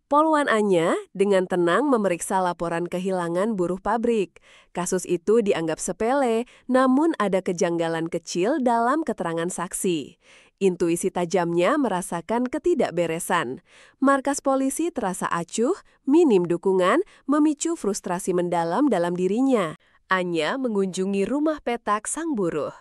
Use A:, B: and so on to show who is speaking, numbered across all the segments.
A: Poluan Anya dengan tenang memeriksa laporan kehilangan buruh pabrik. Kasus itu dianggap sepele, namun ada kejanggalan kecil dalam keterangan saksi. Intuisi tajamnya merasakan ketidakberesan. Markas polisi terasa acuh, minim dukungan, memicu frustrasi mendalam dalam dirinya. Anya mengunjungi rumah petak sang buruh.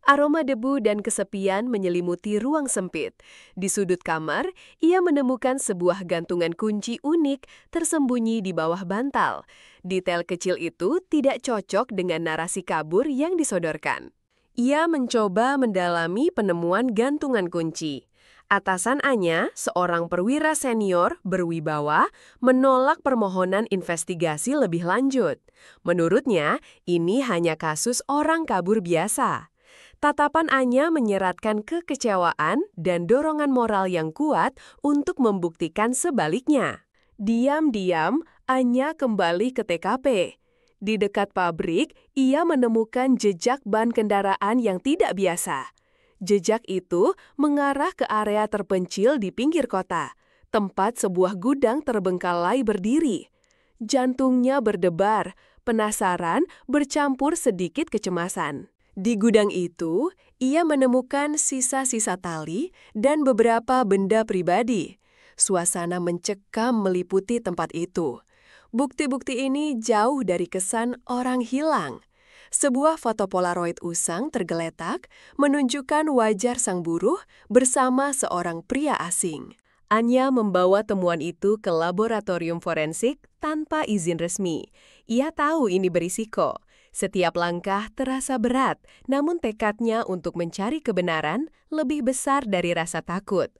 A: Aroma debu dan kesepian menyelimuti ruang sempit. Di sudut kamar, ia menemukan sebuah gantungan kunci unik tersembunyi di bawah bantal. Detail kecil itu tidak cocok dengan narasi kabur yang disodorkan. Ia mencoba mendalami penemuan gantungan kunci. Atasan Anya, seorang perwira senior berwibawa, menolak permohonan investigasi lebih lanjut. Menurutnya, ini hanya kasus orang kabur biasa. Tatapan Anya menyeratkan kekecewaan dan dorongan moral yang kuat untuk membuktikan sebaliknya. Diam-diam, Anya kembali ke TKP. Di dekat pabrik, ia menemukan jejak ban kendaraan yang tidak biasa. Jejak itu mengarah ke area terpencil di pinggir kota, tempat sebuah gudang terbengkalai berdiri. Jantungnya berdebar, penasaran bercampur sedikit kecemasan. Di gudang itu, ia menemukan sisa-sisa tali dan beberapa benda pribadi. Suasana mencekam meliputi tempat itu. Bukti-bukti ini jauh dari kesan orang hilang. Sebuah foto Polaroid usang tergeletak menunjukkan wajah sang buruh bersama seorang pria asing. Anya membawa temuan itu ke laboratorium forensik tanpa izin resmi. Ia tahu ini berisiko. Setiap langkah terasa berat, namun tekadnya untuk mencari kebenaran lebih besar dari rasa takut.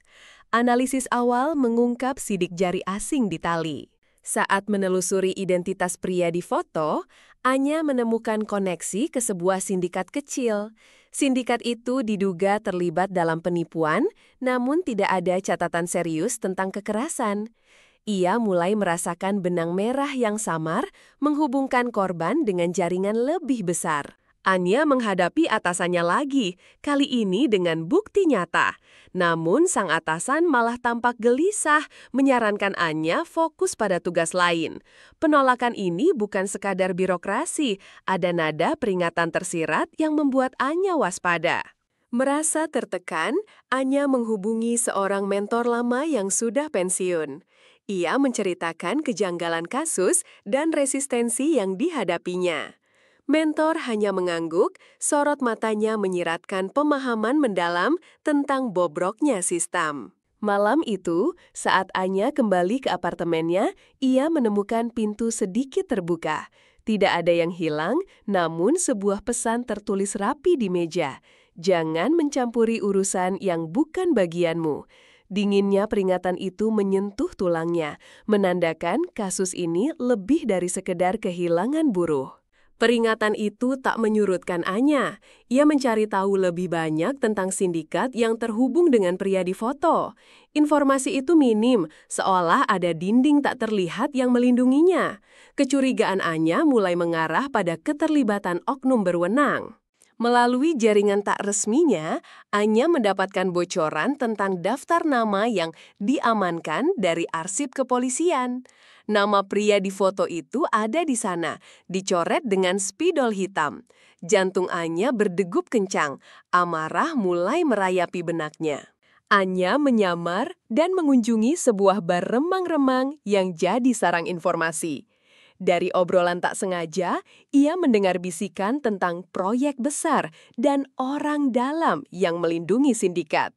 A: Analisis awal mengungkap sidik jari asing di tali. Saat menelusuri identitas pria di foto, Anya menemukan koneksi ke sebuah sindikat kecil. Sindikat itu diduga terlibat dalam penipuan, namun tidak ada catatan serius tentang kekerasan. Ia mulai merasakan benang merah yang samar menghubungkan korban dengan jaringan lebih besar. Anya menghadapi atasannya lagi, kali ini dengan bukti nyata. Namun sang atasan malah tampak gelisah, menyarankan Anya fokus pada tugas lain. Penolakan ini bukan sekadar birokrasi, ada nada peringatan tersirat yang membuat Anya waspada. Merasa tertekan, Anya menghubungi seorang mentor lama yang sudah pensiun. Ia menceritakan kejanggalan kasus dan resistensi yang dihadapinya. Mentor hanya mengangguk, sorot matanya menyiratkan pemahaman mendalam tentang bobroknya sistem. Malam itu, saat Anya kembali ke apartemennya, ia menemukan pintu sedikit terbuka. Tidak ada yang hilang, namun sebuah pesan tertulis rapi di meja. Jangan mencampuri urusan yang bukan bagianmu. Dinginnya peringatan itu menyentuh tulangnya, menandakan kasus ini lebih dari sekedar kehilangan buruh. Peringatan itu tak menyurutkan Anya. Ia mencari tahu lebih banyak tentang sindikat yang terhubung dengan pria di foto. Informasi itu minim, seolah ada dinding tak terlihat yang melindunginya. Kecurigaan Anya mulai mengarah pada keterlibatan oknum berwenang. Melalui jaringan tak resminya, Anya mendapatkan bocoran tentang daftar nama yang diamankan dari arsip kepolisian. Nama pria di foto itu ada di sana, dicoret dengan spidol hitam. Jantung Anya berdegup kencang, amarah mulai merayapi benaknya. Anya menyamar dan mengunjungi sebuah bar remang-remang yang jadi sarang informasi. Dari obrolan tak sengaja, ia mendengar bisikan tentang proyek besar dan orang dalam yang melindungi sindikat.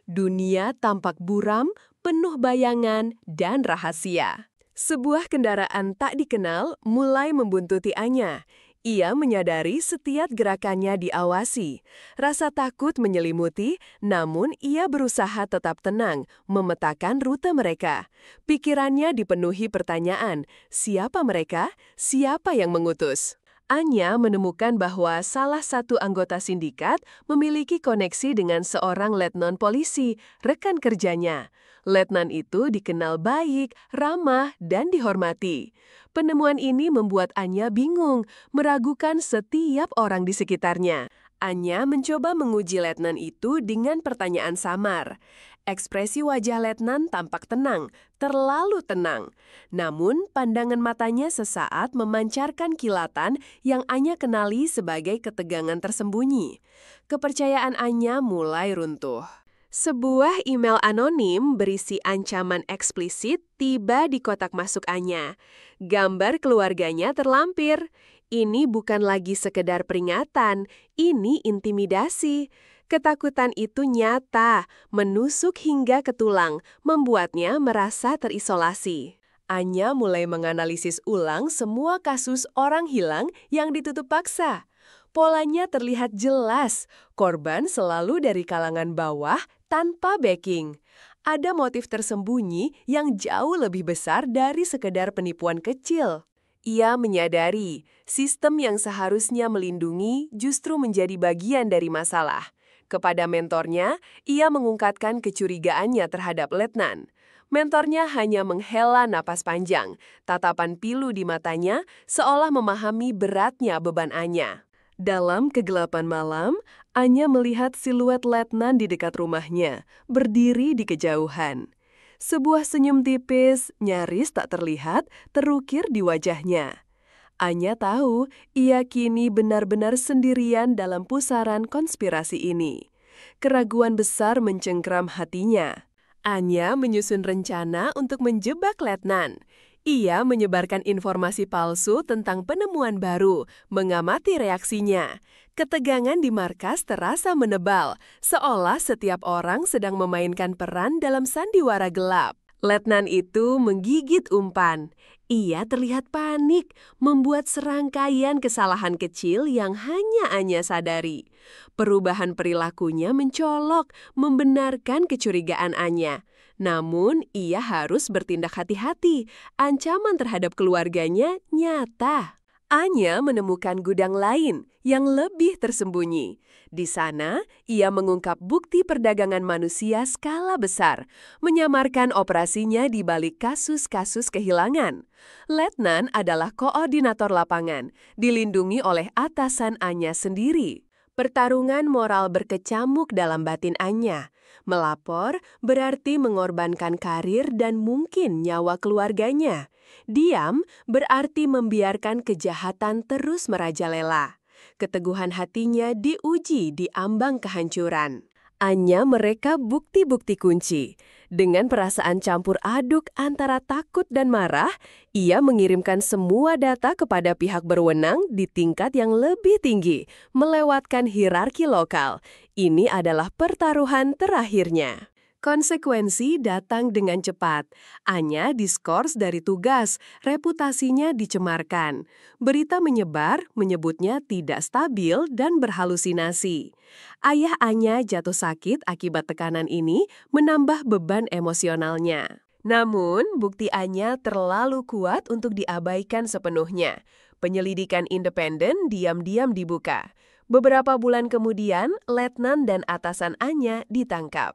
A: Dunia tampak buram, penuh bayangan dan rahasia. Sebuah kendaraan tak dikenal mulai membuntuti Anya. Ia menyadari setiap gerakannya diawasi. Rasa takut menyelimuti, namun ia berusaha tetap tenang, memetakan rute mereka. Pikirannya dipenuhi pertanyaan, siapa mereka? Siapa yang mengutus? Anya menemukan bahwa salah satu anggota sindikat memiliki koneksi dengan seorang letnan polisi, rekan kerjanya. Letnan itu dikenal baik, ramah, dan dihormati. Penemuan ini membuat Anya bingung, meragukan setiap orang di sekitarnya. Anya mencoba menguji letnan itu dengan pertanyaan samar. Ekspresi wajah letnan tampak tenang, terlalu tenang. Namun, pandangan matanya sesaat memancarkan kilatan yang Anya kenali sebagai ketegangan tersembunyi. Kepercayaan Anya mulai runtuh. Sebuah email anonim berisi ancaman eksplisit tiba di kotak masuk Anya. Gambar keluarganya terlampir. Ini bukan lagi sekedar peringatan, ini intimidasi. Ketakutan itu nyata, menusuk hingga ke tulang, membuatnya merasa terisolasi. Anya mulai menganalisis ulang semua kasus orang hilang yang ditutup paksa. Polanya terlihat jelas, korban selalu dari kalangan bawah tanpa backing. Ada motif tersembunyi yang jauh lebih besar dari sekedar penipuan kecil. Ia menyadari sistem yang seharusnya melindungi justru menjadi bagian dari masalah. Kepada mentornya, ia mengungkapkan kecurigaannya terhadap letnan. Mentornya hanya menghela napas panjang, tatapan pilu di matanya seolah memahami beratnya beban Anya. Dalam kegelapan malam, Anya melihat siluet letnan di dekat rumahnya, berdiri di kejauhan. Sebuah senyum tipis, nyaris tak terlihat, terukir di wajahnya. Anya tahu ia kini benar-benar sendirian dalam pusaran konspirasi ini. Keraguan besar mencengkram hatinya. Anya menyusun rencana untuk menjebak letnan. Ia menyebarkan informasi palsu tentang penemuan baru, mengamati reaksinya. Ketegangan di markas terasa menebal, seolah setiap orang sedang memainkan peran dalam sandiwara gelap. Letnan itu menggigit umpan. Ia terlihat panik, membuat serangkaian kesalahan kecil yang hanya Anya sadari. Perubahan perilakunya mencolok, membenarkan kecurigaan Anya. Namun, ia harus bertindak hati-hati. Ancaman terhadap keluarganya nyata. Anya menemukan gudang lain yang lebih tersembunyi. Di sana, ia mengungkap bukti perdagangan manusia skala besar, menyamarkan operasinya di balik kasus-kasus kehilangan. Letnan adalah koordinator lapangan, dilindungi oleh atasan Anya sendiri. Pertarungan moral berkecamuk dalam batin Anya. Melapor berarti mengorbankan karir dan mungkin nyawa keluarganya. Diam berarti membiarkan kejahatan terus merajalela. Keteguhan hatinya diuji di ambang kehancuran. Anya mereka bukti-bukti kunci. Dengan perasaan campur aduk antara takut dan marah, ia mengirimkan semua data kepada pihak berwenang di tingkat yang lebih tinggi, melewatkan hierarki lokal. Ini adalah pertaruhan terakhirnya. Konsekuensi datang dengan cepat. Anya diskors dari tugas, reputasinya dicemarkan. Berita menyebar, menyebutnya tidak stabil dan berhalusinasi. Ayah Anya jatuh sakit akibat tekanan ini, menambah beban emosionalnya. Namun, bukti Anya terlalu kuat untuk diabaikan sepenuhnya. Penyelidikan independen diam-diam dibuka. Beberapa bulan kemudian, letnan dan atasan Anya ditangkap.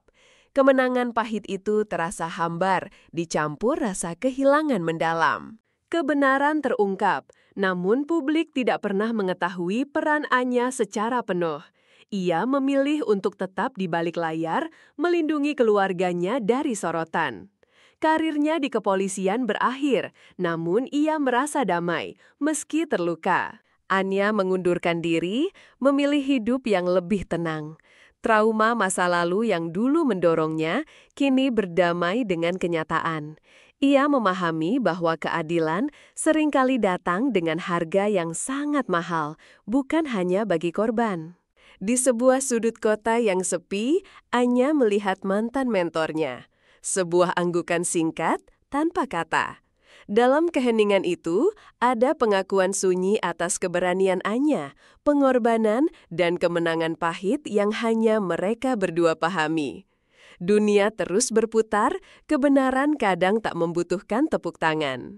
A: Kemenangan pahit itu terasa hambar, dicampur rasa kehilangan mendalam. Kebenaran terungkap, namun publik tidak pernah mengetahui peran Anya secara penuh. Ia memilih untuk tetap di balik layar, melindungi keluarganya dari sorotan. Karirnya di kepolisian berakhir, namun ia merasa damai, meski terluka. Anya mengundurkan diri, memilih hidup yang lebih tenang. Trauma masa lalu yang dulu mendorongnya, kini berdamai dengan kenyataan. Ia memahami bahwa keadilan seringkali datang dengan harga yang sangat mahal, bukan hanya bagi korban. Di sebuah sudut kota yang sepi, Anya melihat mantan mentornya. Sebuah anggukan singkat, tanpa kata. Dalam keheningan itu, ada pengakuan sunyi atas keberanian Anya, pengorbanan, dan kemenangan pahit yang hanya mereka berdua pahami. Dunia terus berputar, kebenaran kadang tak membutuhkan tepuk tangan.